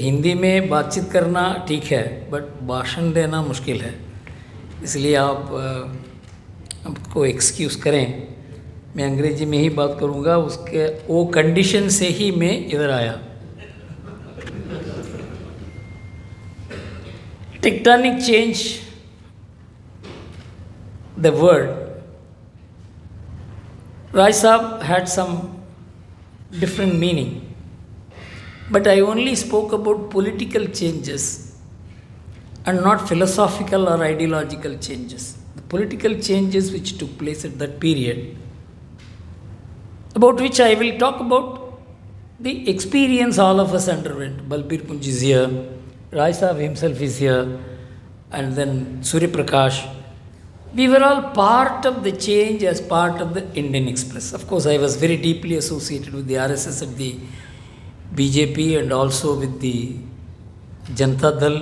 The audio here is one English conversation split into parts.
हिंदी में बातचीत करना ठीक है, बट भाषण देना मुश्किल है, इसलिए आप आपको एक्सक्यूज़ करें, मैं अंग्रेजी में ही बात करूँगा। उसके वो कंडीशन से ही मैं इधर आया। Tectonic change, the word, Rai Saab had some different meaning, but I only spoke about political changes and not philosophical or ideological changes. The political changes which took place at that period, about which I will talk about the experience all of us underwent. Balbir Punj is here, Rai Saab himself is here, and then Surya Prakash. We were all part of the change as part of the Indian Express. Of course, I was very deeply associated with the RSS and the BJP and also with the Janata Dal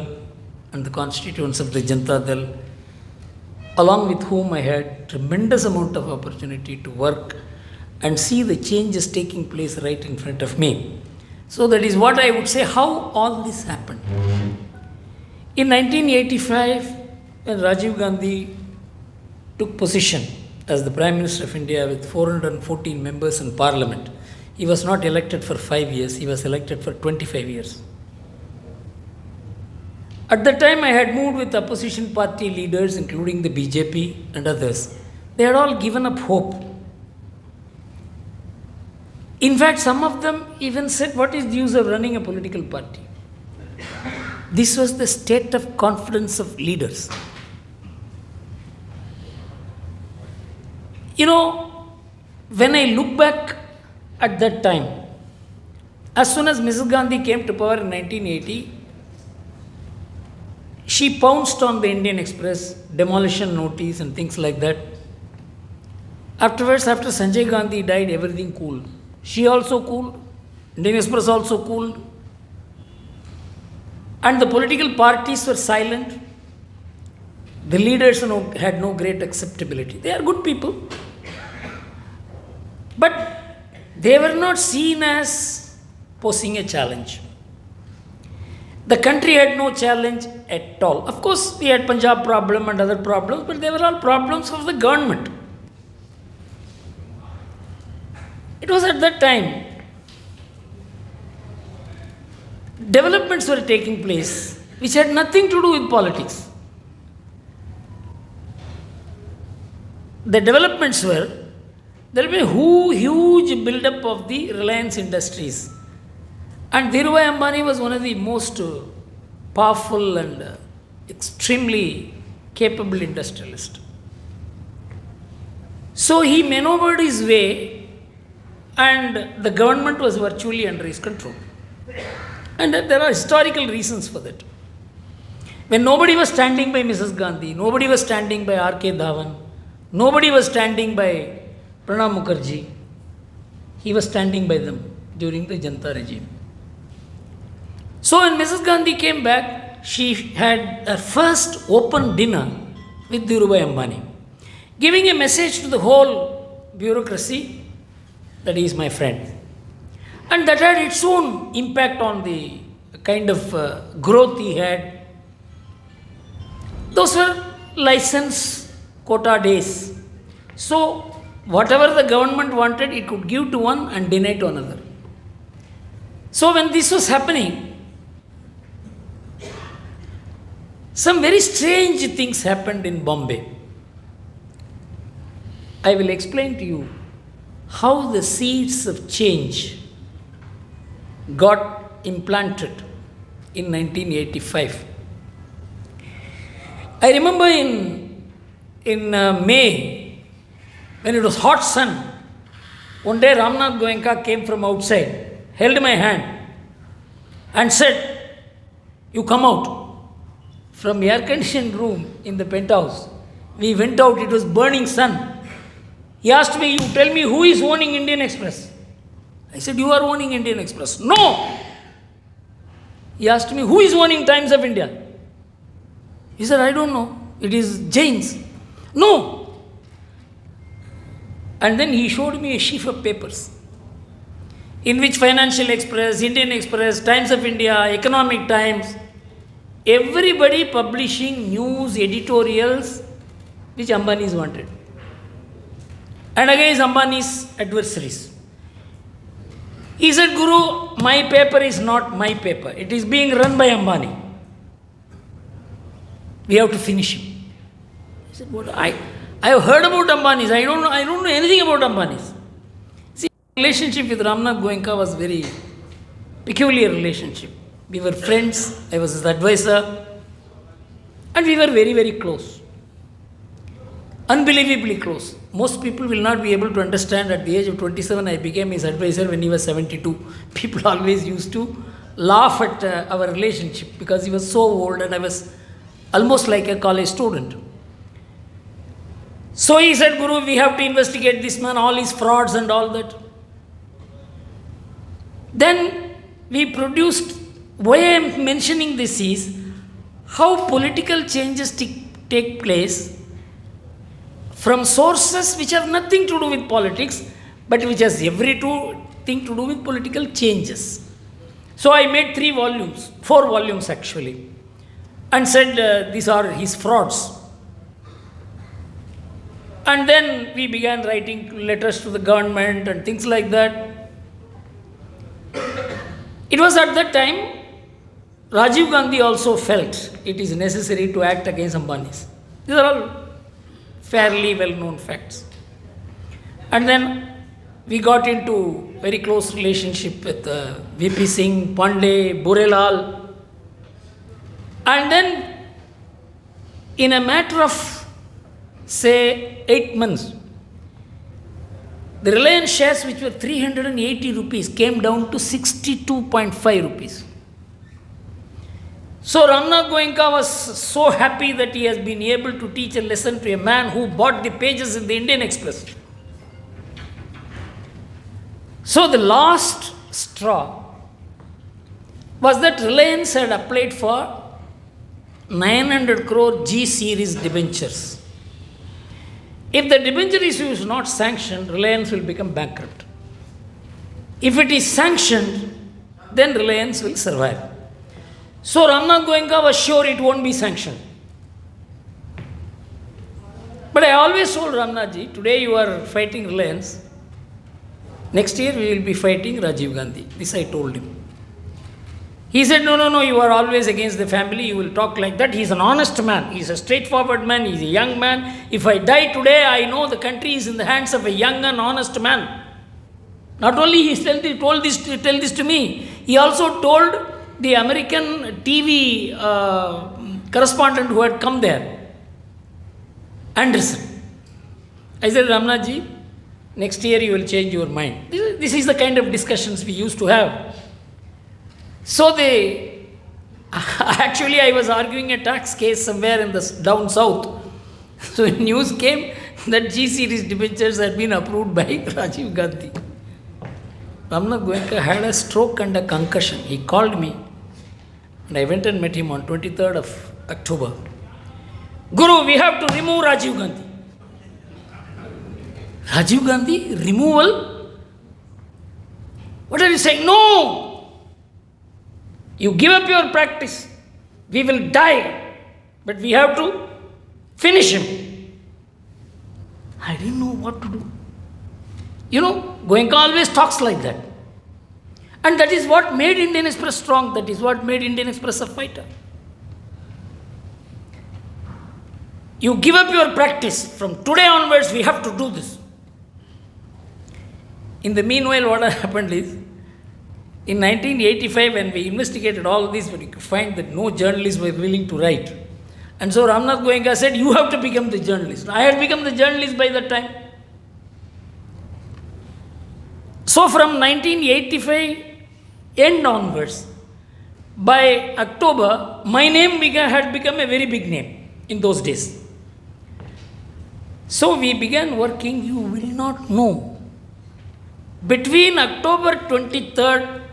and the constituents of the Janata Dal, along with whom I had tremendous amount of opportunity to work and see the changes taking place right in front of me. So that is what I would say, how all this happened. In 1985, when Rajiv Gandhi took position as the Prime Minister of India with 414 members in Parliament, he was not elected for 5 years, he was elected for 25 years. At that time, I had moved with opposition party leaders, including the BJP and others. They had all given up hope. In fact, some of them even said, what is the use of running a political party? This was the state of confidence of leaders. You know, when I look back at that time, as soon as Mrs. Gandhi came to power in 1980, she pounced on the Indian Express, demolition notice and things like that. Afterwards, after Sanjay Gandhi died, everything cooled. She also cooled, Indian Express also cooled, and the political parties were silent. The leaders had no great acceptability. They are good people, but they were not seen as posing a challenge. The country had no challenge at all. Of course, we had Punjab problem and other problems, but they were all problems of the government. It was at that time developments were taking place which had nothing to do with politics. The developments were, there will be a huge build-up of the Reliance Industries. And Dhirubhai Ambani was one of the most powerful and extremely capable industrialists. So he maneuvered his way, and the government was virtually under his control. And there are historical reasons for that. When nobody was standing by Mrs. Gandhi, nobody was standing by R.K. Dhawan, nobody was standing by Pranab Mukherjee, he was standing by them during the Janata regime. So when Mrs. Gandhi came back, she had her first open dinner with Dhirubhai Ambani, giving a message to the whole bureaucracy that he is my friend. And that had its own impact on the kind of growth he had. Those were license quota days. So whatever the government wanted, it could give to one and deny to another. So when this was happening, some very strange things happened in Bombay. I will explain to you how the seeds of change got implanted in 1985. I remember in May, when it was hot sun, one day Ramnath Goenka came from outside, held my hand and said, "You come out." From the air-conditioned room in the penthouse, we went out, it was burning sun. He asked me, "You tell me who is owning Indian Express?" I said, "You are owning Indian Express." "No." He asked me, "Who is owning Times of India?" He said, "I don't know. It is Jains." "No." And then he showed me a sheaf of papers. in which Financial Express, Indian Express, Times of India, Economic Times, everybody publishing news editorials which Ambani's wanted. And against Ambani's adversaries. He said, Guru, my paper is not my paper. It is being run by Ambani. We have to finish him. He said, what? I have heard about Ambani's. I don't know anything about Ambani's. See, relationship with Ramnath Goenka was very peculiar relationship. We were friends. I was his advisor. And we were very, very close. Unbelievably close. Most people will not be able to understand. At the age of 27, I became his advisor when he was 72. People always used to laugh at our relationship because he was so old and I was almost like a college student. So he said, Guru, we have to investigate this man, all his frauds and all that. Then we produced, why I am mentioning this is how political changes take place from sources which have nothing to do with politics, but which has everything to do with political changes. So I made 4 volumes actually, and said these are his frauds. And then we began writing letters to the government and things like that. It was at that time, Rajiv Gandhi also felt it is necessary to act against Ambani's. These are all fairly well-known facts. And then we got into very close relationship with VP Singh, Pandey, Burelal. And then in a matter of, say, 8 months, the Reliance shares which were 380 rupees came down to 62.5 rupees. So Ramnath Goenka was so happy that he has been able to teach a lesson to a man who bought the pages in the Indian Express. So the last straw was that Reliance had applied for 900 crore G series debentures. If the debenture issue is not sanctioned, Reliance will become bankrupt. If it is sanctioned, then Reliance will survive. So Ramnath Goenka was sure it won't be sanctioned. But I always told Ramnathji, today you are fighting Reliance. Next year we will be fighting Rajiv Gandhi. This I told him. He said, no, you are always against the family. You will talk like that. He is an honest man. He is a straightforward man. He is a young man. If I die today, I know the country is in the hands of a young and honest man. Not only he told this to me, he also told the American TV correspondent who had come there, Anderson. I said, Ramnathji, next year you will change your mind. This is the kind of discussions we used to have. So actually I was arguing a tax case somewhere in the down south. So news came that G series debentures had been approved by Rajiv Gandhi. Ramnath Goenka had a stroke and a concussion. He called me and I went and met him on 23rd of October. Guru, we have to remove Rajiv Gandhi. Rajiv Gandhi? Removal? What are you saying? No! You give up your practice. We will die. But we have to finish him. I didn't know what to do. Goenka always talks like that. And that is what made Indian Express strong. That is what made Indian Express a fighter. You give up your practice. From today onwards, we have to do this. In the meanwhile, what happened is, in 1985, when we investigated all this, we could find that no journalists were willing to write. And so Ramnath Goenka said, you have to become the journalist. I had become the journalist by that time. So from 1985 end onwards, by October, my name had become a very big name in those days. So we began working, you will not know. Between October 23rd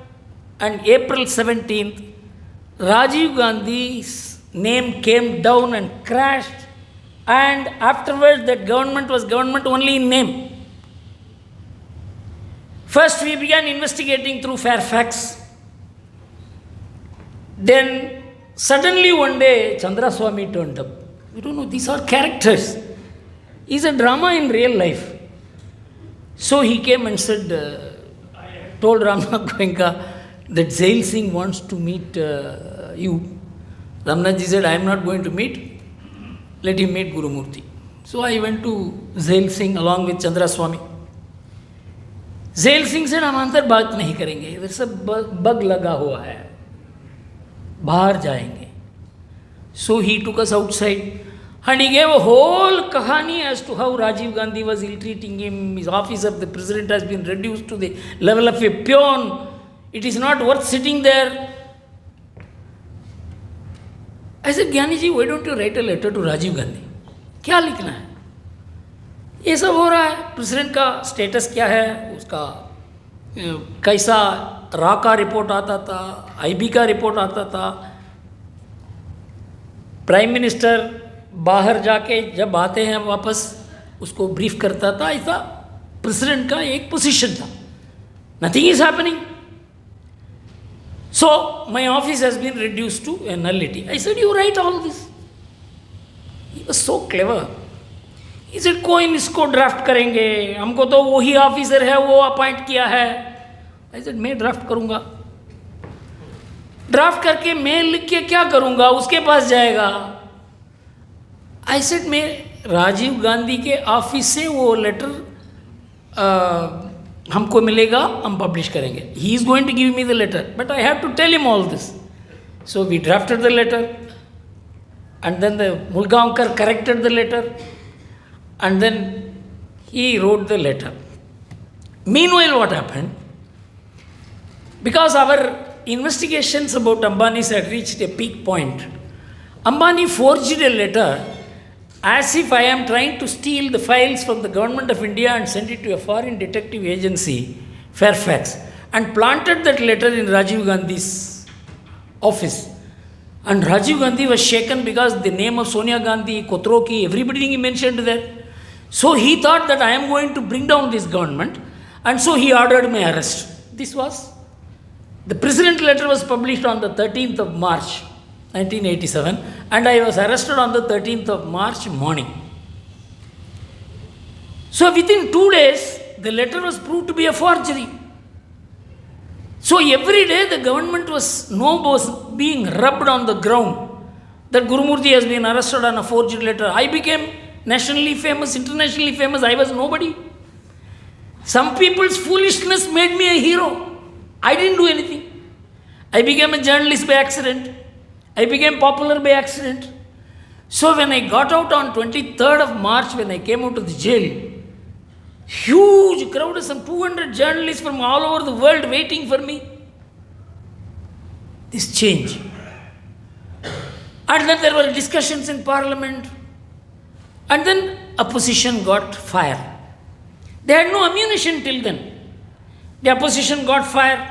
and April 17th, Rajiv Gandhi's name came down and crashed, and afterwards that government was government only in name. First, we began investigating through Fairfax. Then, suddenly one day, Chandraswamy turned up. We don't know, these are characters. He's a drama in real life. So he came and said, told Ramnath Goenka that Zail Singh wants to meet you. Ramnath ji said, I am not going to meet. Let him meet Gurumurthy. So I went to Zail Singh along with Chandraswamy. Zail Singh said, हम अंदर बात नहीं करेंगे, इधर सब bug लगा हुआ है, बाहर जाएंगे. So he took us outside and he gave a whole kahani as to how Rajiv Gandhi was ill-treating him. His office of the president has been reduced to the level of a peon. It is not worth sitting there. I said, Gyani ji, why don't you write a letter to Rajiv Gandhi? क्या लिखना है? ये सब हो रहा है. President का status क्या है, उसका कैसा रा का रिपोर्ट आता था, आईबी का रिपोर्ट आता था. प्राइम मिनिस्टर बाहर जाके जब आते हैं वापस उसको ब्रीफ करता था. ऐसा प्रेसिडेंट का एक पोजीशन था. Nothing is happening. So, my office has been reduced to a nullity. I said, you write all this. He was so clever. He said, कोई इसको ड्राफ्ट करेंगे, हमको तो वही ऑफिसर है, वो अपॉइंट किया है. I said, मैं ड्राफ्ट करूँगा. ड्राफ्ट करके मैं लिख के क्या करूँगा, उसके पास जाएगा. I said, मैं राजीव गांधी के ऑफिस से वो लेटर हमको मिलेगा, हम पब्लिश करेंगे. He is going to give me the letter, but I have to tell him all this. So we drafted the letter and then the Mulgaonkar corrected the letter and then he wrote the letter. Meanwhile, what happened? Because our investigations about Ambani's had reached a peak point, Ambani forged a letter as if I am trying to steal the files from the government of India and send it to a foreign detective agency, Fairfax, and planted that letter in Rajiv Gandhi's office. And Rajiv Gandhi was shaken because the name of Sonia Gandhi, Kotroki, everybody he mentioned there. So he thought that I am going to bring down this government, and so he ordered my arrest. This was, the president letter was published on the 13th of March, 1987, and I was arrested on the 13th of March morning. So within 2 days, the letter was proved to be a forgery. So every day the government was being rubbed on the ground that Gurumurthy has been arrested on a forged letter. I became nationally famous, internationally famous. I was nobody. Some people's foolishness made me a hero. I didn't do anything. I became a journalist by accident. I became popular by accident. So when I got out on 23rd of March, when I came out of the jail, huge crowd, some 200 journalists from all over the world waiting for me. This change. And then there were discussions in parliament. And then opposition got fire. They had no ammunition till then. The opposition got fire.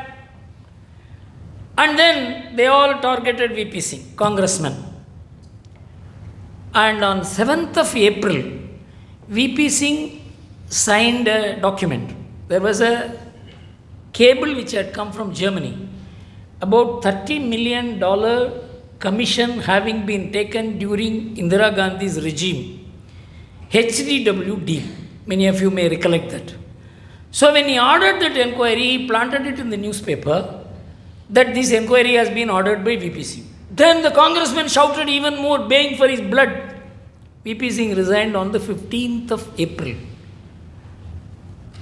And then they all targeted VP Singh, congressman. And on 7th of April, VP Singh signed a document. There was a cable which had come from Germany, about $30 million commission having been taken during Indira Gandhi's regime, HDW deal. Many of you may recollect that. So when he ordered that inquiry, he planted it in the newspaper that this inquiry has been ordered by VP Singh. Then the congressman shouted even more, baying for his blood. VP Singh resigned on the 15th of April.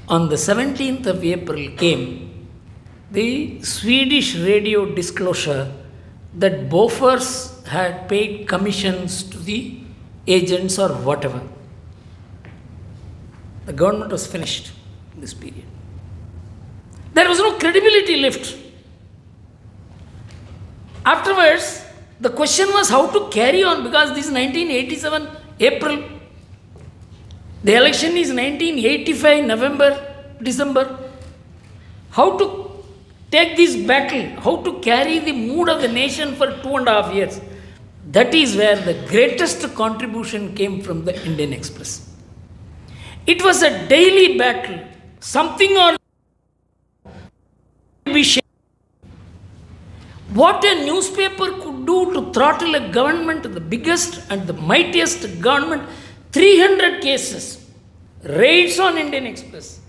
On the 17th of April came the Swedish radio disclosure that Bofors had paid commissions to the agents or whatever. The government was finished in this period. There was no credibility left. Afterwards, the question was how to carry on, because this is 1987 April. The election is 1985 November, December. How to take this battle, how to carry the mood of the nation for 2.5 years. That is where the greatest contribution came from the Indian Express. It was a daily battle, something or be shamed. What a newspaper could do to throttle a government, the biggest and the mightiest government, 300 cases, raids on Indian Express,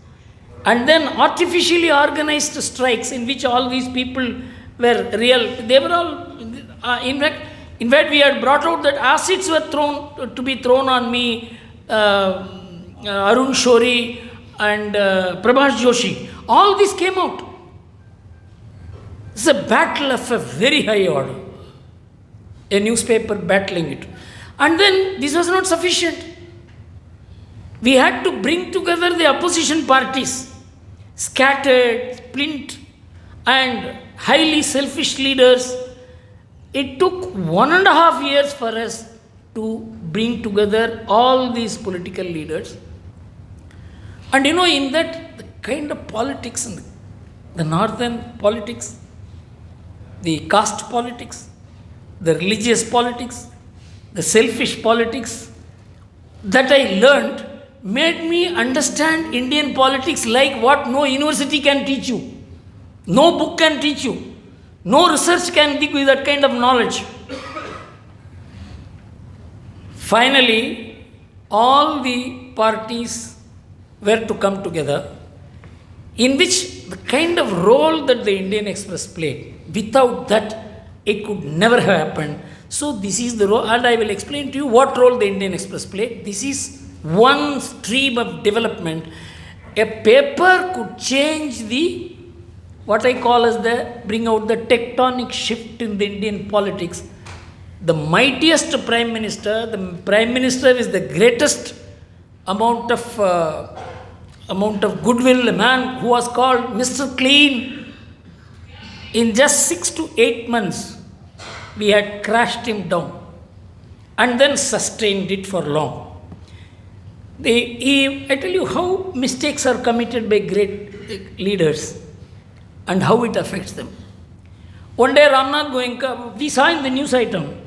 and then artificially organized strikes in which all these people were real. They were all, in fact, we had brought out that acids were to be thrown on me, Arun Shori and Prabhash Joshi. All this came out. It's a battle of a very high order. A newspaper battling it. And then this was not sufficient. We had to bring together the opposition parties, scattered, splint, and highly selfish leaders. It took 1.5 years for us to bring together all these political leaders. And in that, the kind of politics, in the northern politics, the caste politics, the religious politics, the selfish politics that I learned made me understand Indian politics like what no university can teach you, no book can teach you, no research can give you that kind of knowledge. Finally, all the parties were to come together, in which the kind of role that the Indian Express played, without that it could never have happened. So this is the role, and I will explain to you what role the Indian Express played. This is one stream of development. A paper could change the, what I call as bring out the tectonic shift in the Indian politics. The mightiest Prime Minister, the Prime Minister is the greatest amount of goodwill, a man who was called Mr. Clean. In just 6 to 8 months, we had crashed him down and then sustained it for long. I tell you how mistakes are committed by great leaders and how it affects them. One day Ramnath Goenka, we saw in the news item,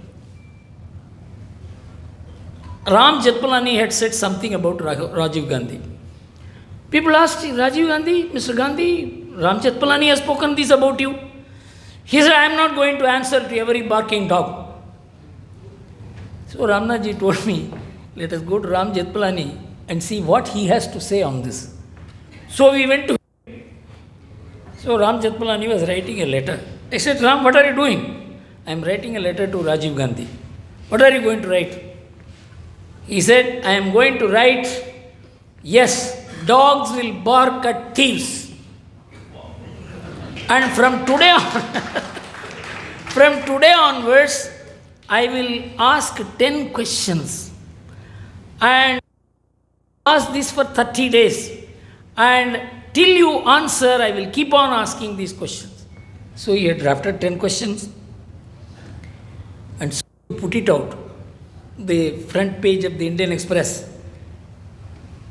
Ram Jetpalani had said something about Rajiv Gandhi. People asked, Rajiv Gandhi, Mr. Gandhi, Ram Jetpalani has spoken this about you. He said, I am not going to answer to every barking dog. So Ramnathji told me, let us go to Ram Jetpalani and see what he has to say on this. So we went to him. So Ram Jetpalani was writing a letter. I said, Ram, what are you doing? I am writing a letter to Rajiv Gandhi. What are you going to write? He said, I am going to write, yes, dogs will bark at thieves. And from today onwards, I will ask 10 questions. And ask this for 30 days. And till you answer, I will keep on asking these questions. So he had drafted 10 questions. And so he put it out. The front page of the Indian Express.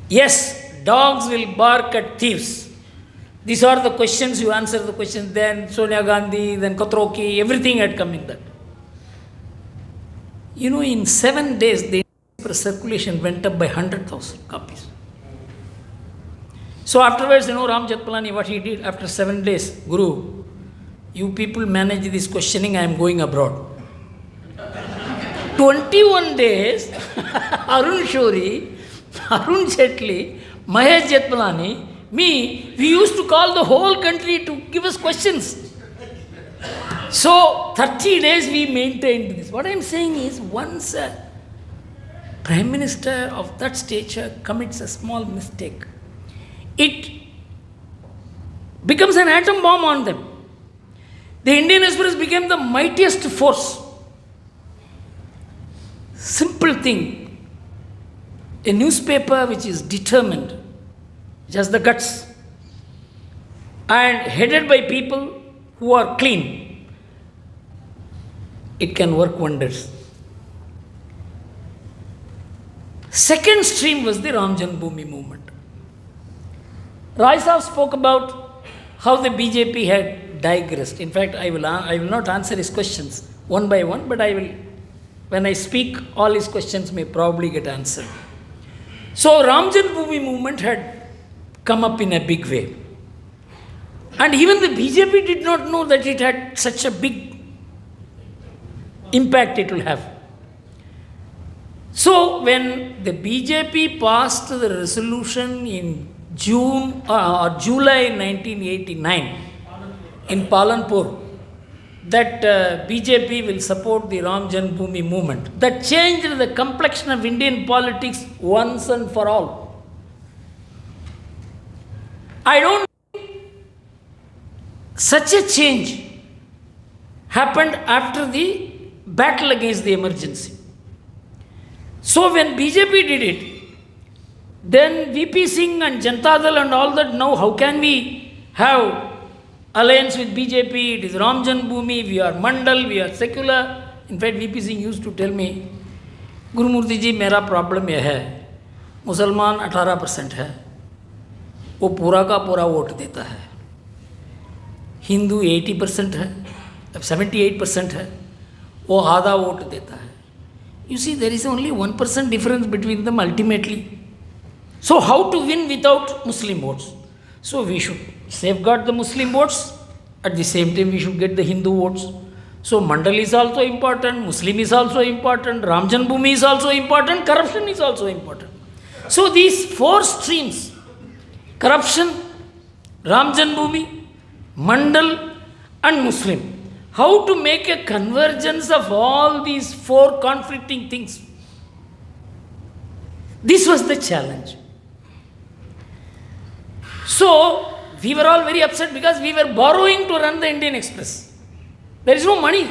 Yes, dogs will bark at thieves. These are the questions, you answer the questions. Then Sonia Gandhi, then Katroki, everything had come in that. In 7 days, the Indian Express circulation went up by 100,000 copies. So afterwards, Ram Jetpalani, what he did after 7 days, Guru, you people manage this questioning, I am going abroad. 21 days, Arun Shori, Arun Jaitley, Mahesh Jetpalani, me, we used to call the whole country to give us questions. So, 30 days we maintained this. What I am saying is, once a Prime Minister of that stature commits a small mistake, it becomes an atom bomb on them. The Indian Express became the mightiest force. Simple thing. A newspaper which is determined, just the guts, and headed by people who are clean, it can work wonders. Second stream was the Ram Janmabhoomi movement. Rai Saab spoke about how the BJP had digressed. In fact, I will not answer his questions one by one, but when I speak, all his questions may probably get answered. So Ram Janmabhoomi movement had come up in a big way. And even the BJP did not know that it had such a big impact it will have. So when the BJP passed the resolution in June or July 1989 in Palanpur that BJP will support the Ram Janmabhoomi movement, that changed the complexion of Indian politics once and for all. I don't think such a change happened after the battle against the emergency. So when BJP did it, then VP Singh and Janata Dal and all that, now how can we have alliance with BJP? It is Ram Janmabhoomi, we are Mandal, we are secular. In fact, VP Singh used to tell me, Gurumurthy ji, मेरा problem यह है, मुसलमान 18% है, वो पूरा का पूरा vote देता है, हिंदू 80% है, 78% है, वो आधा वोट देता है. You see, there is only 1% difference between them ultimately. So how to win without Muslim votes? So we should safeguard the Muslim votes, at the same time we should get the Hindu votes. So Mandal is also important, Muslim is also important, Ram Janmabhoomi is also important, corruption is also important. So these four streams, corruption, Ram Janmabhoomi, Mandal and Muslim, how to make a convergence of all these four conflicting things? This was the challenge. So we were all very upset because we were borrowing to run the Indian Express. There is no money.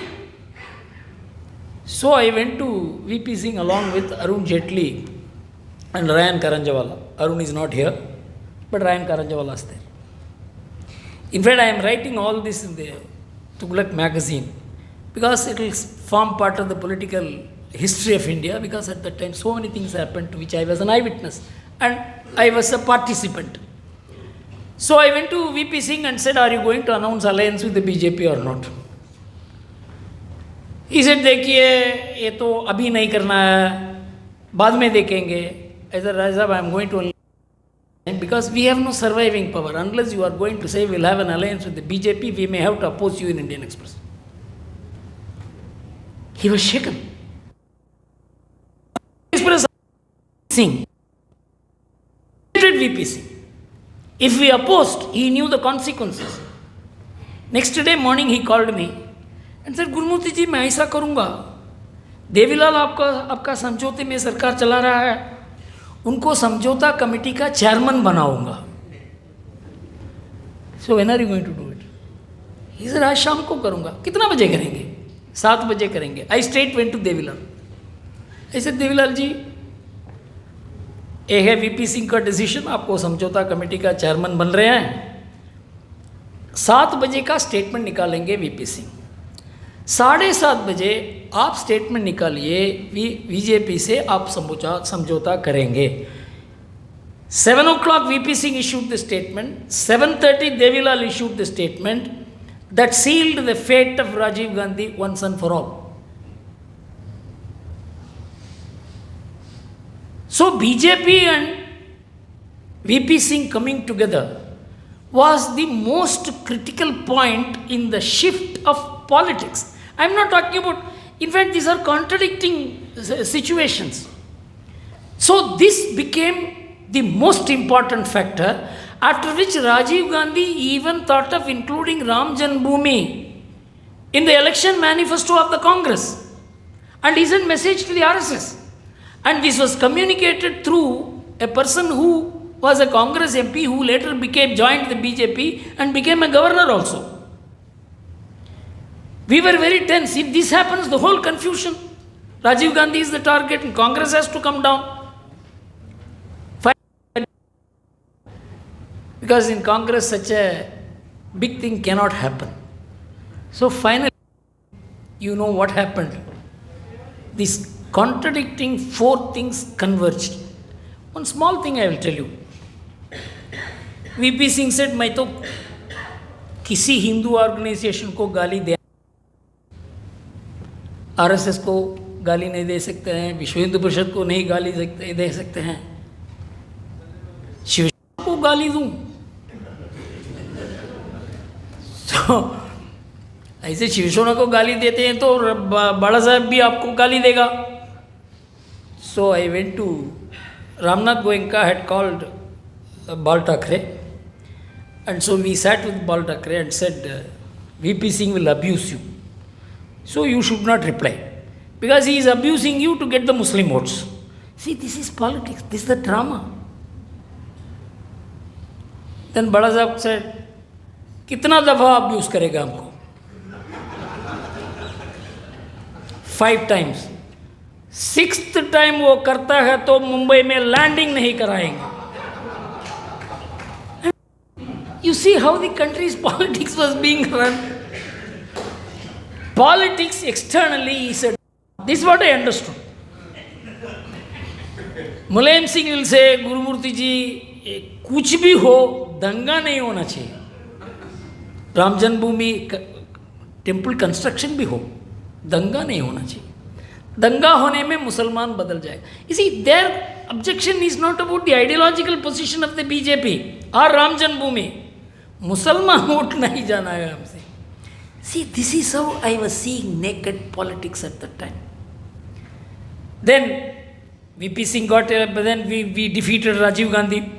So I went to VP Singh along with Arun Jaitley and Ryan Karanjawala. Arun is not here, but Ryan Karanjawala is there. In fact, I am writing all this in the Tughlaq magazine because it will form part of the political history of India, because at that time so many things happened to which I was an eyewitness and I was a participant. So I went to VP Singh and said, are you going to announce alliance with the BJP or not? He said, देखिए ये तो अभी नहीं करना है, बाद में देखेंगे. I said, Raja, I am going to, because we have no surviving power. Unless you are going to say we will have an alliance with the BJP, we may have to oppose you in Indian Express. He was shaken. Express Singh, VP Singh. If we opposed, he knew the consequences. Next day morning he called me and said, Gurumurthy जी मैं ऐसा करूँगा, देवीलाल आपका समझौते में सरकार चला रहा है, उनको समझौता कमेटी का चेयरमैन बनाऊंगा. So when are you going to do it? He said, आज शाम को करूँगा. कितना बजे करेंगे? 7 बजे करेंगे. I straight went to Devilal. I said, Devilal ji, ये है VP सिंह का डिसीजन, आपको समझौता कमेटी का चेयरमैन बन रहे हैं. 7 बजे का स्टेटमेंट निकालेंगे VP सिंह. 7:30 बजे आप स्टेटमेंट निकालिए, बीजेपी से आप समझौता करेंगे. 7 o'clock VP Singh issued the statement. 7:30 Devilal issued the statement that sealed the fate of Rajiv Gandhi once and for all. So BJP and VP Singh coming together was the most critical point in the shift of politics. I am not talking about, in fact, these are contradicting situations. So this became the most important factor, after which Rajiv Gandhi even thought of including Ram Janmabhoomi in the election manifesto of the Congress. And he sent message to the RSS. And this was communicated through a person who was a Congress MP who later joined the BJP and became a governor also. We were very tense. If this happens, the whole confusion. Rajiv Gandhi is the target and Congress has to come down. Because in Congress such a big thing cannot happen. So finally, you know what happened. These contradicting 4 things converged. One small thing I will tell you. VP Singh said, मैं तो किसी Hindu organisation को गाली दे, RSS को गाली नहीं दे सकते हैं, विश्व हिंदू परिषद को नहीं गाली दे सकते हैं, शिवसेना को गाली दूं. तो ऐसे शिवसेना को गाली देते हैं तो बड़ा साहब भी आपको गाली देगा. So I went to Ramnath Goenka had called Bal Thackeray, and so we sat with Bal Thackeray and said, VP Singh will abuse you, so you should not reply, because he is abusing you to get the Muslim votes. See, this is politics, this is the drama. Then Bada Sahab said, कितना दफा abuse करेगा हमको? 5 times. 6th time वो करता है तो मुंबई में landing नहीं कराएंगे. You see how the country's politics was being run. Politics externally is a. This is what I understood. Mulayam Singh will say, Gurumurthy जी, कुछ भी हो दंगा नहीं होना चाहिए. राम जन्मभूमि टेम्पल कंस्ट्रक्शन भी हो, दंगा नहीं होना चाहिए. दंगा होने में मुसलमान बदल जाए. You see, their objection is not about the ideological position of the BJP or Ram Janmabhoomi. मुसलमान वोट नहीं जाना है हमसे. See, this is how I was seeing naked politics at that time. Then VP Singh got, then we defeated Rajiv Gandhi.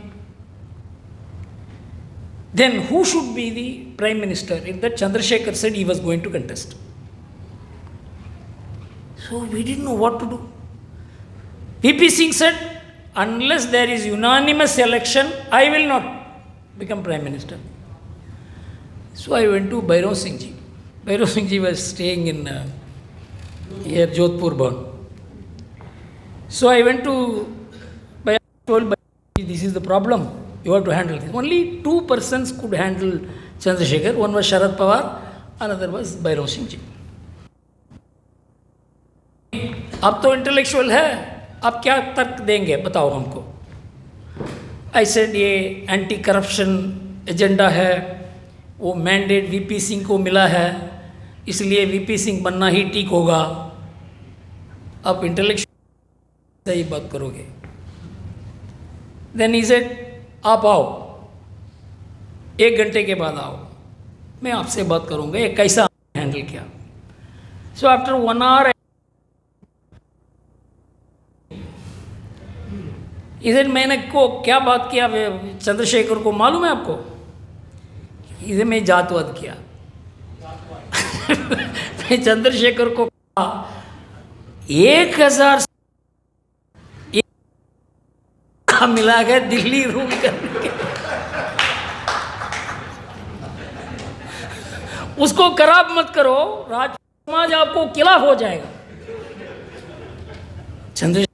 Then who should be the Prime Minister? In that Chandrasekhar said he was going to contest. So we didn't know what to do. VP Singh said, unless there is unanimous election, I will not become Prime Minister. So I went to Bhairav Singh ji. Bhairav Singh ji was staying in here Jodhpur born. So I went to Bhairav, told Bhairav ji, this is the problem, you have to handle this. Only 2 persons could handle Chandrasekhar. One was Sharad Pawar, another was Bhairav Singh ji. आप तो intellectual है, आप क्या तर्क देंगे बताओ हमको. I said ये एंटी करप्शन एजेंडा है, वो मैंडेट वीपी सिंह को मिला है, इसलिए वीपी सिंह बनना ही ठीक होगा. आप इंटेलेक्चुअल सही बात करोगे. देन ही सेड आप आओ, 1 घंटे के बाद आओ, मैं आपसे बात करूँगा ये कैसा हैंडल किया. सो आफ्टर 1 hour इधर मैंने को क्या बात किया चंद्रशेखर को मालूम है आपको? इधर मैं जातवाद किया. मैं चंद्रशेखर को कहा 1000 मिला गया दिल्ली रूल करने के. उसको खराब मत करो, राज समाज आपको किला हो जाएगा. Chandrashekhar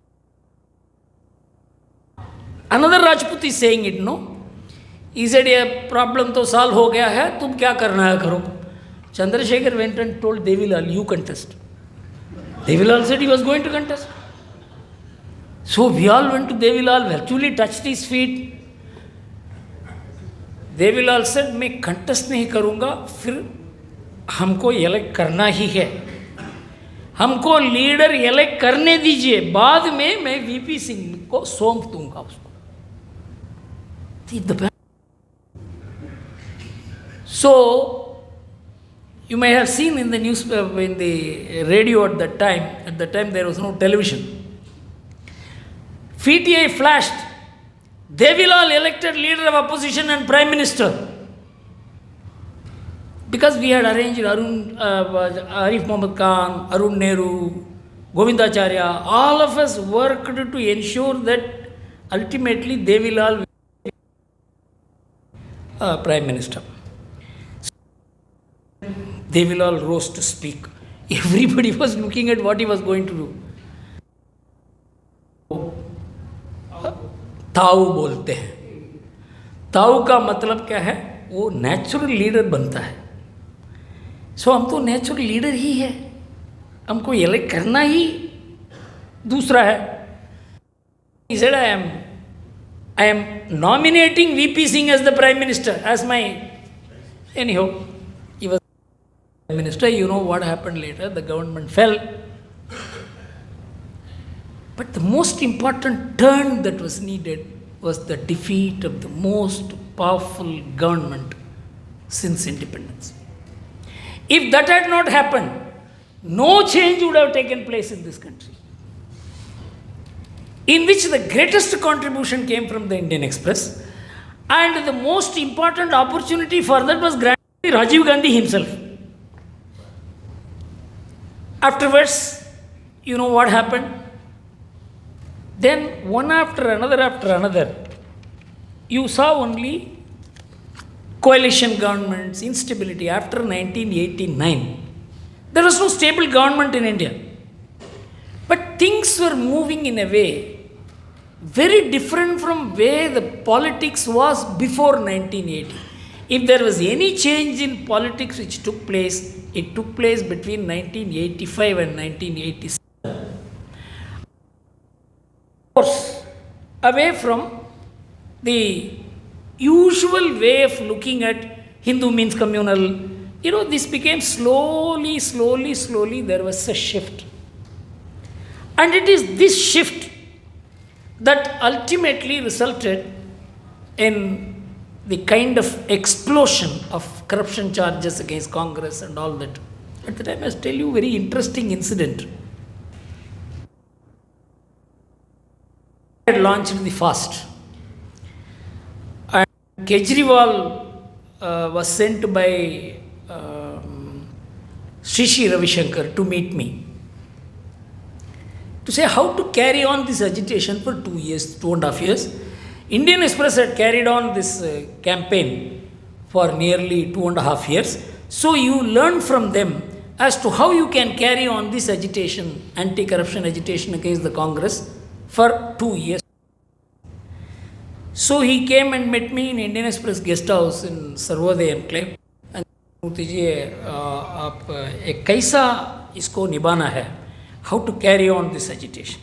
Another Rajput is saying it, no? He said, ये प्रॉब्लम तो सॉल्व हो गया है, तुम क्या करना है करो. Chandrasekhar went and told Devilal, you contest. Devilal said he was going to contest. So we all went to Devilal, virtually touched his feet. Devilal said, मैं contest नहीं करूँगा, फिर हमको इलेक्ट करना ही है. हमको लीडर इलेक्ट करने दीजिए, बाद में मैं वीपी सिंह को सौंप दूंगा उसको. So, you may have seen in the news, in the radio at that time there was no television. PTI flashed, Devilal elected leader of opposition and Prime Minister. Because we had arranged Arif Muhammad Khan, Arun Nehru, Govindacharya, all of us worked to ensure that ultimately Devilal will be Prime Minister. Devilal rose to speak. Everybody was looking at what he was going to do. ताऊ बोलते हैं. ताऊ का मतलब क्या है? वो natural leader बनता है. सो हम तो नेचुरल लीडर ही है, हमको इलेक्ट करना ही दूसरा है. He said, I am nominating VP Singh as the Prime Minister, as my. Anyhow, he was Prime Minister. You know what happened later, the government fell. But the most important turn that was needed was the defeat of the most powerful government since independence. If that had not happened, no change would have taken place in this country. In which the greatest contribution came from the Indian Express, and the most important opportunity for that was granted by Rajiv Gandhi himself. Afterwards, you know what happened? Then one after another, you saw only coalition governments, instability. After 1989, there was no stable government in India. But things were moving in a way very different from where the politics was before 1980. If there was any change in politics which took place, it took place between 1985 and 1987. Of course, away from the usual way of looking at Hindu means communal, this became slowly, there was a shift. And it is this shift that ultimately resulted in the kind of explosion of corruption charges against Congress and all that. At the time, I must tell you a very interesting incident. I had launched the fast. And Kejriwal was sent by Sri Ravi Shankar to meet me, to say how to carry on this agitation for 2 years, 2.5 years. Indian Express had carried on this campaign for nearly 2.5 years. So you learn from them as to how you can carry on this agitation, anti-corruption agitation against the Congress for 2 years. So he came and met me in Indian Express guest house in Sarvodaya enclave. And Murthy ji, आप कैसा इसको निभाना है? How to carry on this agitation?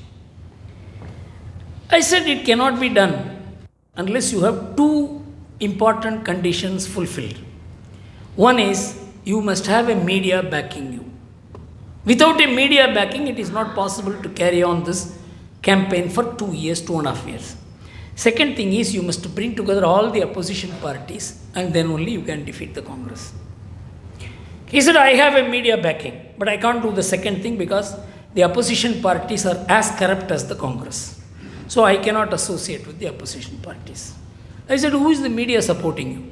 I said it cannot be done unless you have two important conditions fulfilled. One is you must have a media backing you. Without a media backing, it is not possible to carry on this campaign for 2 years, 2.5 years. Second thing is you must bring together all the opposition parties and then only you can defeat the Congress. He said, I have a media backing, but I can't do the second thing because the opposition parties are as corrupt as the Congress. So I cannot associate with the opposition parties. I said, who is the media supporting you?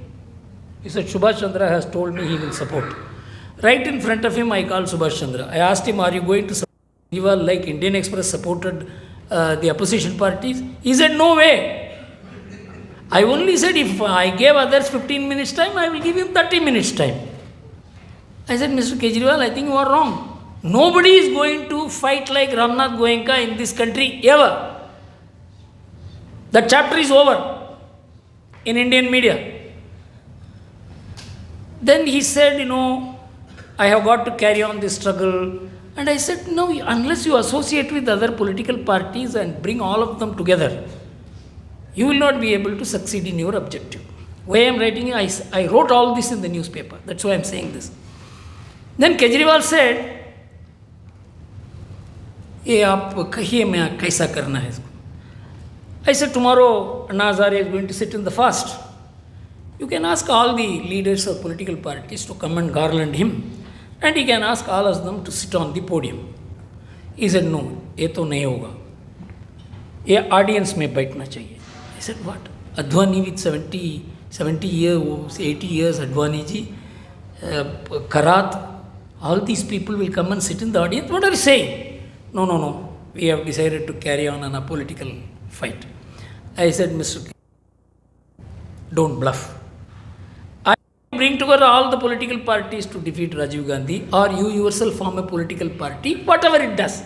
He said, Subhash Chandra has told me he will support. Right in front of him, I called Subhash Chandra. I asked him, are you going to support Kejriwal like Indian Express supported the opposition parties? He said, no way. I only said, if I gave others 15 minutes time, I will give him 30 minutes time. I said, Mr. Kejriwal, I think you are wrong. Nobody is going to fight like Ramnath Goenka in this country ever. That chapter is over in Indian media. Then he said, I have got to carry on this struggle. And I said, no, unless you associate with other political parties and bring all of them together, you will not be able to succeed in your objective. Why I am writing, I wrote all this in the newspaper. That's why I am saying this. Then Kejriwal said, ये आप कहिए मैं कैसा करना है इसको. I said, tomorrow Anna Hazare is going to sit in the fast. You can ask all the leaders of political parties to come and garland him. And he can ask all of them to sit on the podium. He said, no, ये तो नहीं होगा. ये audience में बैठना चाहिए. I said, what? Advani with 70 years, 80 years, Advani ji, Karat, all these people will come and sit in the audience. What are you saying? No. We have decided to carry on a political fight. I said, Mr. Don't bluff. I bring together all the political parties to defeat Rajiv Gandhi, or you yourself form a political party, whatever it does.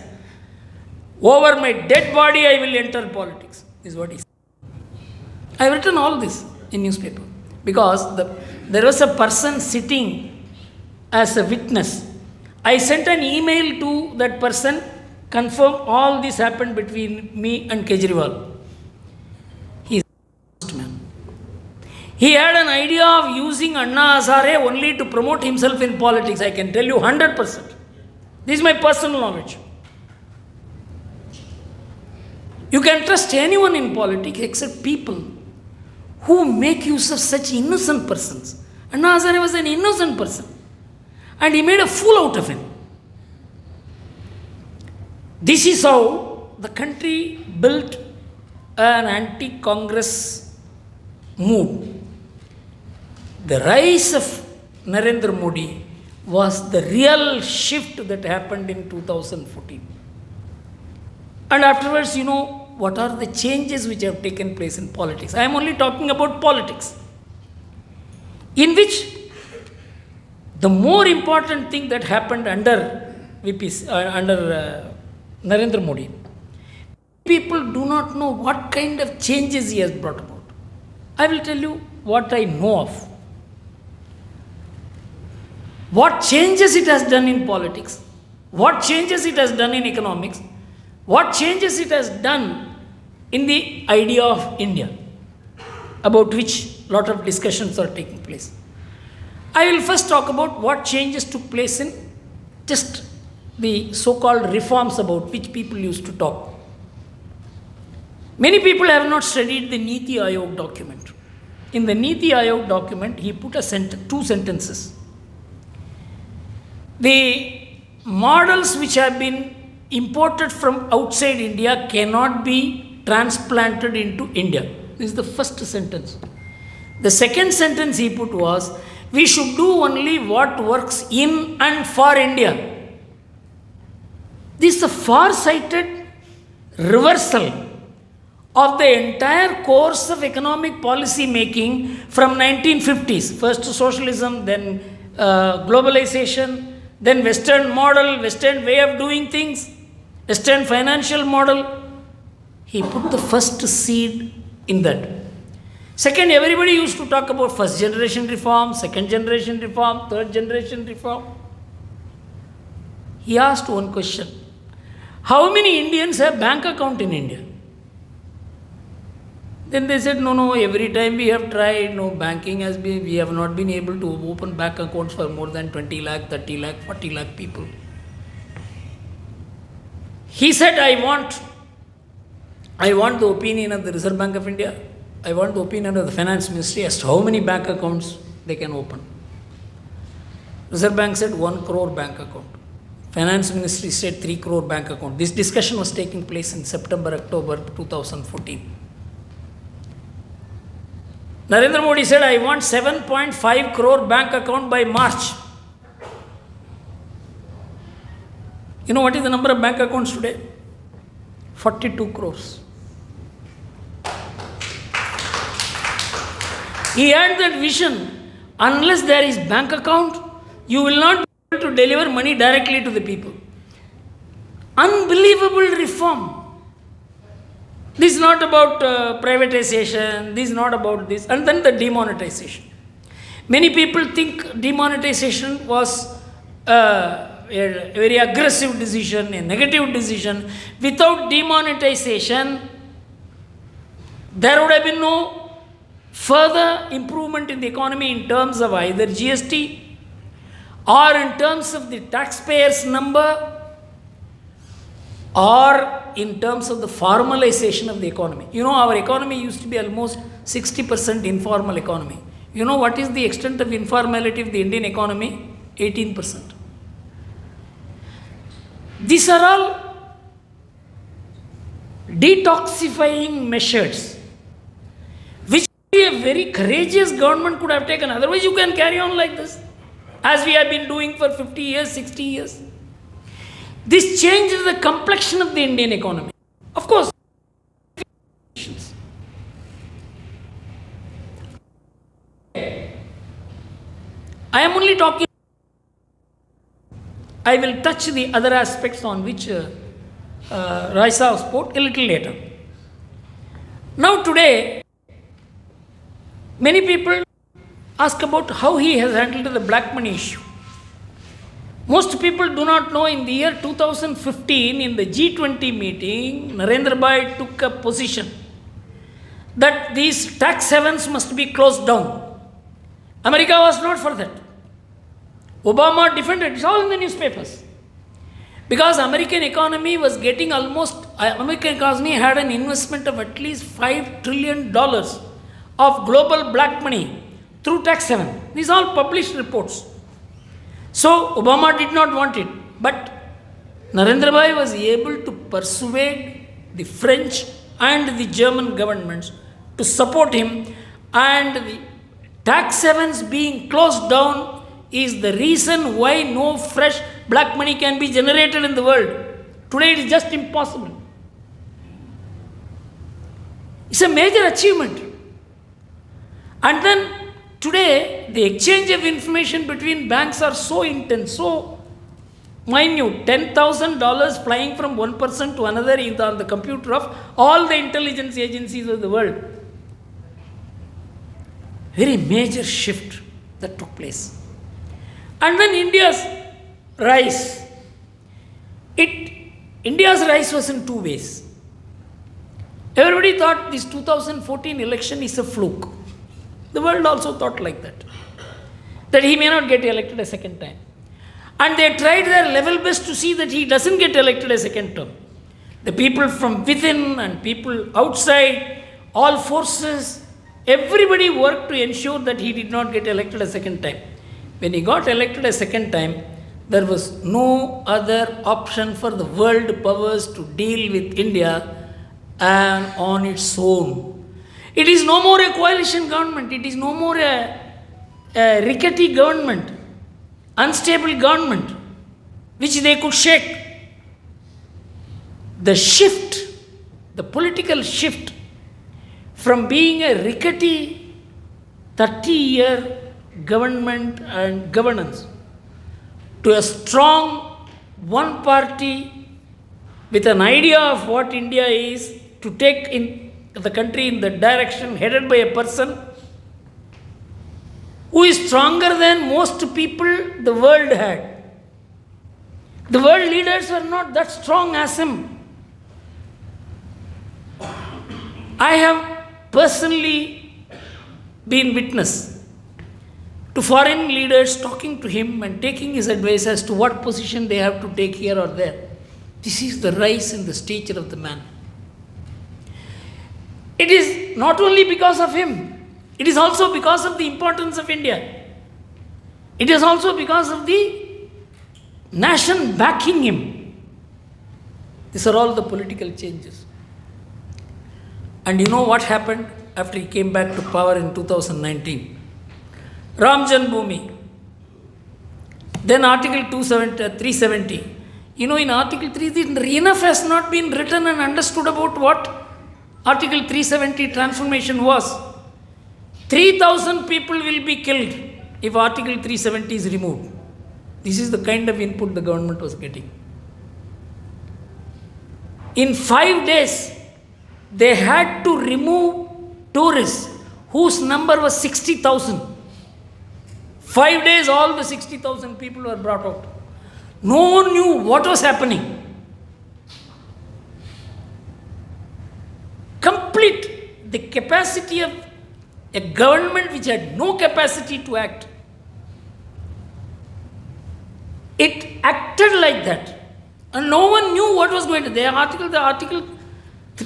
Over my dead body, I will enter politics, is what he said. I have written all this in newspaper because there was a person sitting as a witness. I sent an email to that person, confirm all this happened between me and Kejriwal. He is a honest man. He had an idea of using Anna Hazare only to promote himself in politics. I can tell you 100%. This is my personal knowledge. You can trust anyone in politics except people who make use of such innocent persons. Anna Hazare was an innocent person. and he made a fool out of him. This is how the country built an anti-Congress mood. The rise of Narendra Modi was the real shift that happened in 2014. And afterwards, what are the changes which have taken place in politics? I am only talking about politics, in which the more important thing that happened under Narendra Modi, people do not know what kind of changes he has brought about. I will tell you what I know of. What changes it has done in politics, what changes it has done in economics, what changes it has done in the idea of India, about which a lot of discussions are taking place. I will first talk about what changes took place in just the so-called reforms about which people used to talk. Many people have not studied the Niti Aayog document. In the Niti Aayog document, he put two sentences. The models which have been imported from outside India cannot be transplanted into India. This is the first sentence. The second sentence he put was, we should do only what works in and for India. This is a far-sighted reversal of the entire course of economic policy making from 1950s. First socialism, then globalization, then Western model, Western way of doing things, Western financial model. He put the first seed in that. Second, everybody used to talk about first generation reform, second generation reform, third generation reform. He asked one question. How many Indians have bank account in India? Then they said, no, every time we have tried, we have not been able to open bank accounts for more than 20 lakh, 30 lakh, 40 lakh people. He said, I want the opinion of the Reserve Bank of India. I want the opinion of the Finance Ministry as to how many bank accounts they can open. Reserve Bank said 1 crore bank account. Finance Ministry said 3 crore bank account. This discussion was taking place in September, October 2014. Narendra Modi said, I want 7.5 crore bank account by March. You know what is the number of bank accounts today? 42 crores. He had that vision. Unless there is bank account, you will not be able to deliver money directly to the people. Unbelievable reform. This is not about privatization, this is not about this, and then the demonetization. Many people think demonetization was a very aggressive decision, a negative decision. Without demonetization, there would have been no further improvement in the economy in terms of either GST or in terms of the taxpayers' number, or in terms of the formalization of the economy. Our economy used to be almost 60% informal economy. What is the extent of informality of the Indian economy? 18%. These are all detoxifying measures, which a very courageous government could have taken. Otherwise, you can carry on like this, as we have been doing for 50 years, 60 years. This changes the complexion of the Indian economy. Of course, I am only talking. I will touch the other aspects on which Raisa spoke a little later. Now today, many people ask about how he has handled the black money issue. Most people do not know, in the year 2015, in the G20 meeting, Narendra Bhai took a position that these tax havens must be closed down. America was not for that. Obama defended, it's all in the newspapers. Because American economy was getting American economy had an investment of at least $5 trillion of global black money through tax haven. These are all published reports. So Obama did not want it, but Narendra Bhai was able to persuade the French and the German governments to support him, and the tax havens being closed down is the reason why no fresh black money can be generated in the world. Today it is just impossible. It's a major achievement. And then today the exchange of information between banks are so intense, so minute. $10,000 flying from one person to another is on the computer of all the intelligence agencies of the world. Very major shift that took place. And then India's rise. India's rise was in two ways. Everybody thought this 2014 election is a fluke. The world also thought like that. That he may not get elected a second time. And they tried their level best to see that he doesn't get elected a second term. The people from within and people outside, all forces, everybody worked to ensure that he did not get elected a second time. When he got elected a second time, there was no other option for the world powers to deal with India and on its own. It is no more a coalition government. It is no more a rickety government, unstable government, which they could shake. The shift, the political shift from being a rickety 30-year government and governance to a strong one party with an idea of what India is, to take in the country in the direction headed by a person who is stronger than most people the world had. The world leaders were not that strong as him. I have personally been witness to foreign leaders talking to him and taking his advice as to what position they have to take here or there. This is the rise in the stature of the man. It is not only because of him, it is also because of the importance of India. It is also because of the nation backing him. These are all the political changes. And you know what happened after he came back to power in 2019? Ram Janmabhoomi. Then Article 370. You know, in Article 3, enough has not been written and understood about what Article 370 transformation was. 3,000 people will be killed if Article 370 is removed. This is the kind of input the government was getting. In 5 days, they had to remove tourists whose number was 60,000. 5 days, all the 60,000 people were brought out. No one knew what was happening. Complete the capacity of a government which had no capacity to act. It acted like that. And no one knew what was going to. The article,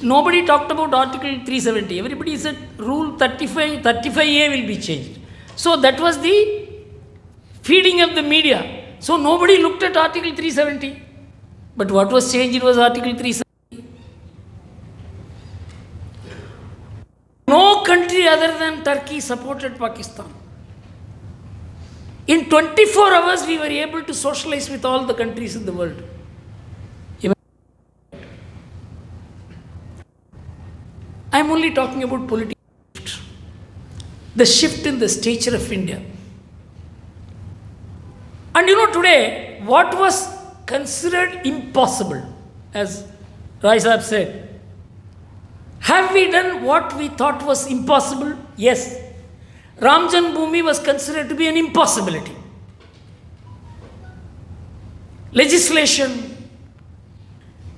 nobody talked about Article 370. Everybody said Rule 35A will be changed. So that was the feeding of the media. So nobody looked at Article 370. But what was changed? It was Article 370. No country other than Turkey supported Pakistan. In 24 hours, we were able to socialize with all the countries in the world. I am only talking about political shift. The shift in the stature of India. And you know, today, what was considered impossible, as Rai Sahib said, have we done what we thought was impossible? Yes. Ram Janmabhoomi was considered to be an impossibility. Legislation.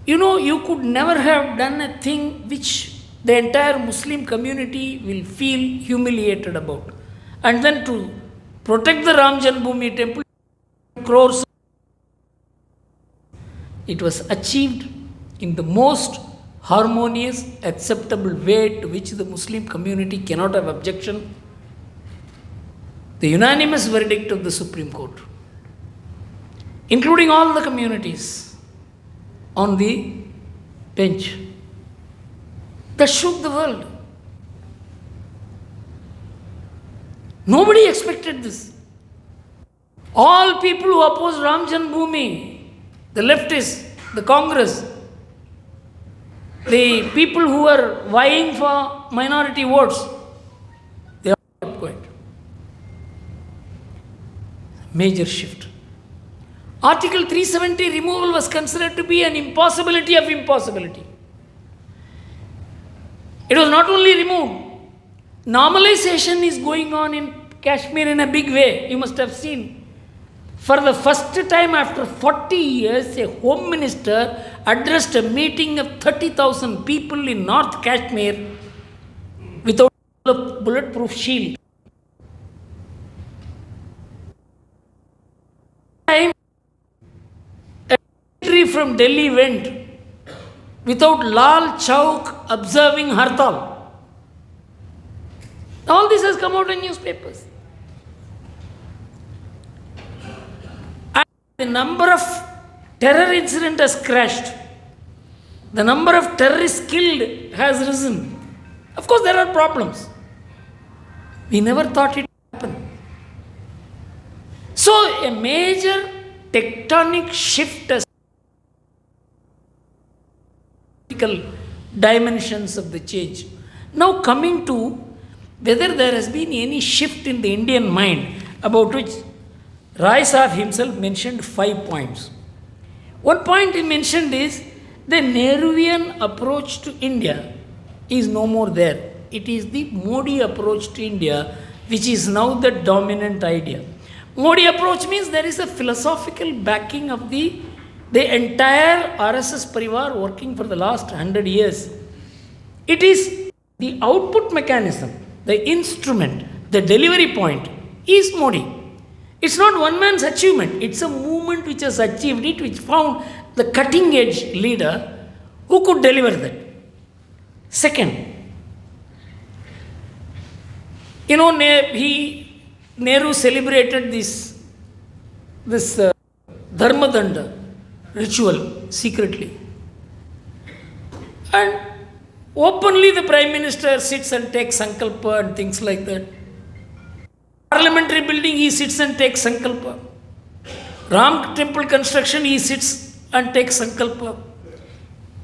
You know, you could never have done a thing which the entire Muslim community will feel humiliated about. And then to protect the Ram Janmabhoomi temple, crores. It was achieved in the most harmonious, acceptable way to which the Muslim community cannot have objection. The unanimous verdict of the Supreme Court. including all the communities on the bench. That shook the world. Nobody expected this. All people who opposed Ram Janmabhoomi, the leftists, the Congress, the people who were vying for minority votes, they all kept quiet. Major shift. Article 370 removal was considered to be an impossibility of impossibility. It was not only removed, normalization is going on in Kashmir in a big way. You must have seen. For the first time after 40 years, a home minister addressed a meeting of 30,000 people in North Kashmir without a bulletproof shield. A military from Delhi went without Lal Chowk observing Hartal. All this has come out in newspapers. And the number of terror incidents has crashed. The number of terrorists killed has risen. Of course, there are problems. We never thought it would happen. So, a major tectonic shift has dimensions of the change. Now, coming to whether there has been any shift in the Indian mind, about which Rai Sahib himself mentioned 5 points. One point he mentioned is the Nehruvian approach to India is no more there. It is the Modi approach to India which is now the dominant idea. Modi approach means there is a philosophical backing of the entire RSS Parivar working for the last 100 years. It is the output mechanism, the instrument, the delivery point is Modi. It's not one man's achievement. It's a movement which has achieved it, which found the cutting edge leader who could deliver that. Second, Nehru celebrated this Dharmadanda ritual secretly. And openly the Prime Minister sits and takes Sankalpa and things like that. Parliamentary building, he sits and takes Sankalpa. Ram temple construction, he sits and takes Sankalpa.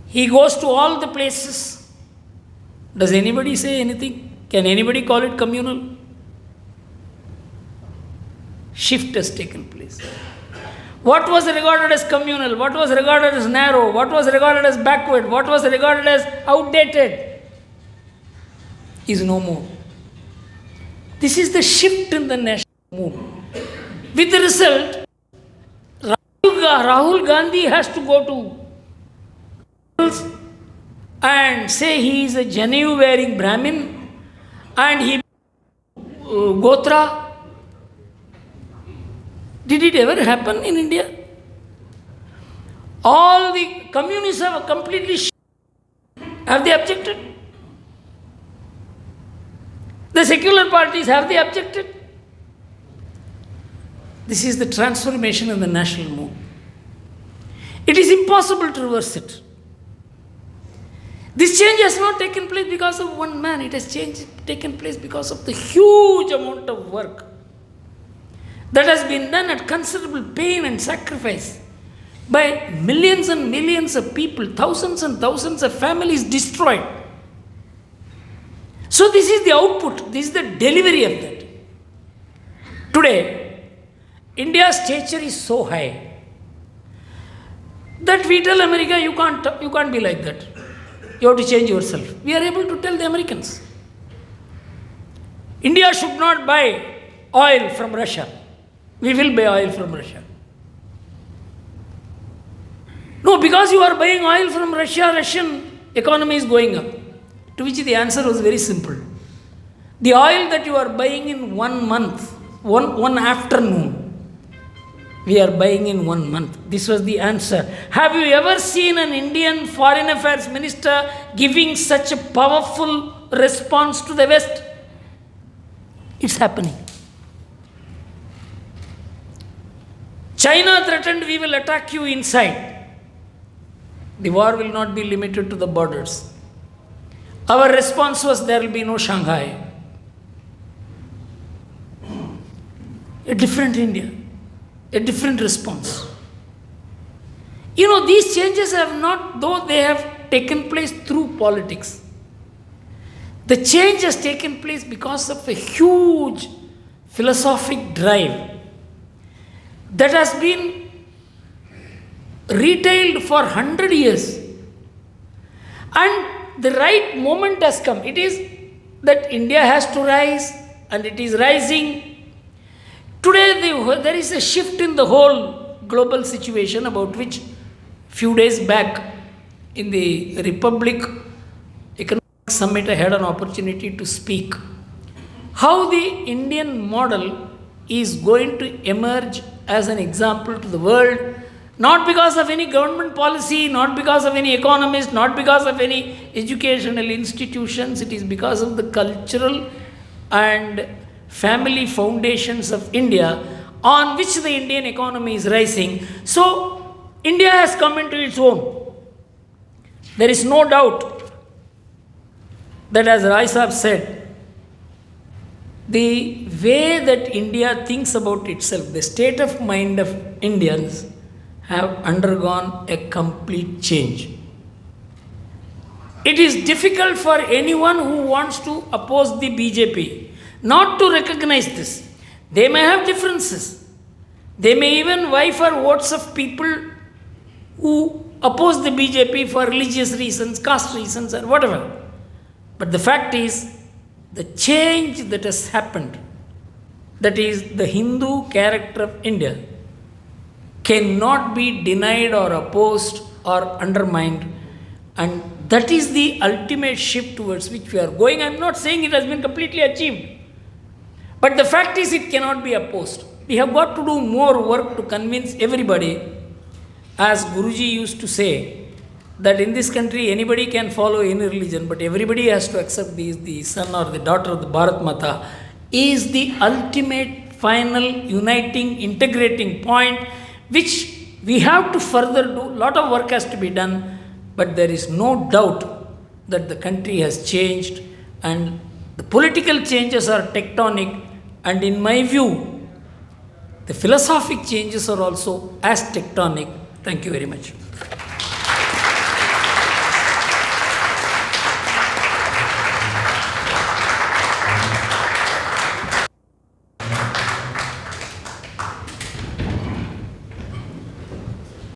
He goes to all the places. Does anybody say anything? Can anybody call it communal? Shift has taken place. What was regarded as communal, what was regarded as narrow, what was regarded as backward, what was regarded as outdated is no more. This is the shift in the national mood. With the result, Rahul Gandhi has to go to and say he is a Janevu wearing Brahmin and he Gotra. Did it ever happen in India? All the communists have completely have they objected? The secular parties, have they objected? This is the transformation in the national mood. It is impossible to reverse it. This change has not taken place because of one man. It has taken place because of the huge amount of work that has been done at considerable pain and sacrifice by millions and millions of people, thousands and thousands of families destroyed. So this is the output, this is the delivery of that. Today, India's stature is so high that we tell America, you can't be like that. You have to change yourself. We are able to tell the Americans. India should not buy oil from Russia. We will buy oil from Russia. No, because you are buying oil from Russia, Russian economy is going up. To which the answer was very simple. The oil that you are buying in 1 month, one afternoon, we are buying in 1 month. This was the answer. Have you ever seen an Indian foreign affairs minister giving such a powerful response to the West? It's happening. China threatened, we will attack you inside. The war will not be limited to the borders. Our response was, there will be no Shanghai. A different India, a different response. These changes have not, though they have taken place through politics, the change has taken place because of a huge philosophic drive that has been retailed for 100 years. And the right moment has come. It is that India has to rise, and it is rising. Today there is a shift in the whole global situation, about which few days back in the Republic Economic Summit I had an opportunity to speak. How the Indian model is going to emerge as an example to the world, not because of any government policy, not because of any economist, not because of any educational institutions. It is because of the cultural and family foundations of India on which the Indian economy is rising. So, India has come into its own. There is no doubt that, as Rai Sahab said, the way that India thinks about itself, the state of mind of Indians have undergone a complete change. It is difficult for anyone who wants to oppose the BJP not to recognize this. They may have differences. They may even vie for votes of people who oppose the BJP for religious reasons, caste reasons, or whatever. But the fact is, the change that has happened, that is the Hindu character of India, cannot be denied or opposed or undermined. And that is the ultimate shift towards which we are going. I am not saying it has been completely achieved. But the fact is, it cannot be opposed. We have got to do more work to convince everybody. As Guruji used to say, that in this country anybody can follow any religion, but everybody has to accept the son or the daughter of the Bharat Mata is the ultimate, final, uniting, integrating point, which we have to further do. A lot of work has to be done, but there is no doubt that the country has changed, and the political changes are tectonic, and in my view, the philosophic changes are also as tectonic. Thank you very much.